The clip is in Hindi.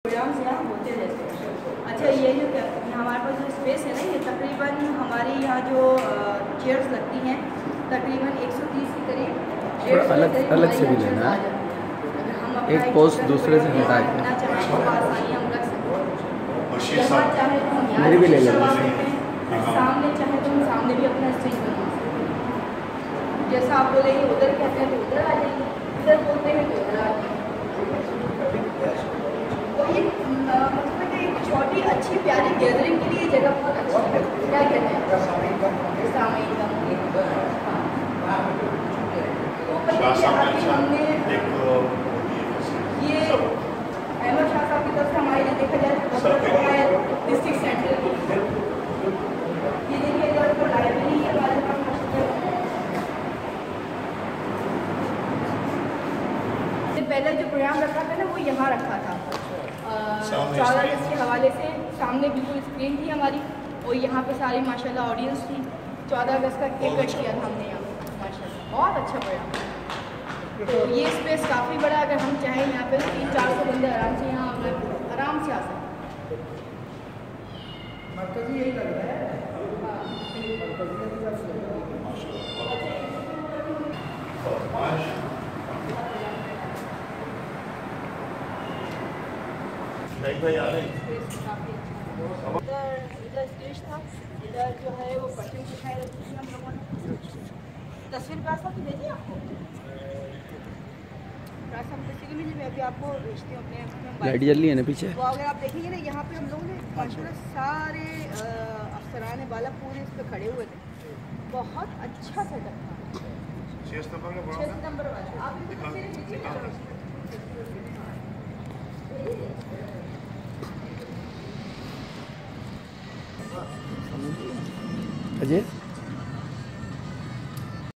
प्रोग्राम्स यहाँ होते रहते हैं। अच्छा, ये जो हमारे पास जो स्पेस है ना, ये तकरीबन हमारे यहाँ जो चेयर्स लगती हैं तकरीबन 130 के करीब। अलग से भी लेना है, एक पोस्ट दूसरे से हटा के आसानी हम रख सकते हैं। चाहे तो हम मेरी भी ले लेना, सामने चाहे तो हम सामने भी अपना स्टेज बना सकते हैं। जैसा आप बोलेंगे उधर कहते हैं तो उधर आ जाएंगे, इधर बोलते हैं तो उधर आ जाएंगे। मतलब एक छोटी अच्छी प्यारी गैदरिंग के लिए जगह बहुत अच्छी है। क्या कहते हैं हमने ये अहमद शाह साहब की तरफ से हमारे लिए देखा जाए तो डिस्ट्रिक्ट सेंटर ये देखिए अगर लाइब्रेरी के बारे में पहले जो प्रोग्राम रखा था ना वो यहाँ रखा था 14 अगस्त के हवाले से। सामने बिल्कुल स्क्रीन थी हमारी और यहाँ पे सारी माशाल्लाह ऑडियंस थी। 14 अगस्त का केक कट किया था हमने यहाँ पे माशाल्लाह, बहुत अच्छा प्रोग्राम। तो ये स्पेस काफ़ी बड़ा, अगर हम चाहें यहाँ पे 300-400 बंदे आराम से यहाँ आराम से आ सकते हैं। मरकज़ी यही लग रहा है। इधर स्टेज था, इधर जो है वो पर्चे दिखाए रखी थी हम लोगों ने। तस्वीर का सब भेजिए आपको, बेसिकली मैं अभी आपको भेजती हूँ अपने लाइट जल रही है ना पीछे। तो अगर आप देखेंगे ना यहाँ पे हम लोगों ने माशाल्लाह सारे अफसरान वाला पूरे इस पर खड़े हुए थे। बहुत अच्छा सेटअप था। 6 नंबर वाला आप अजय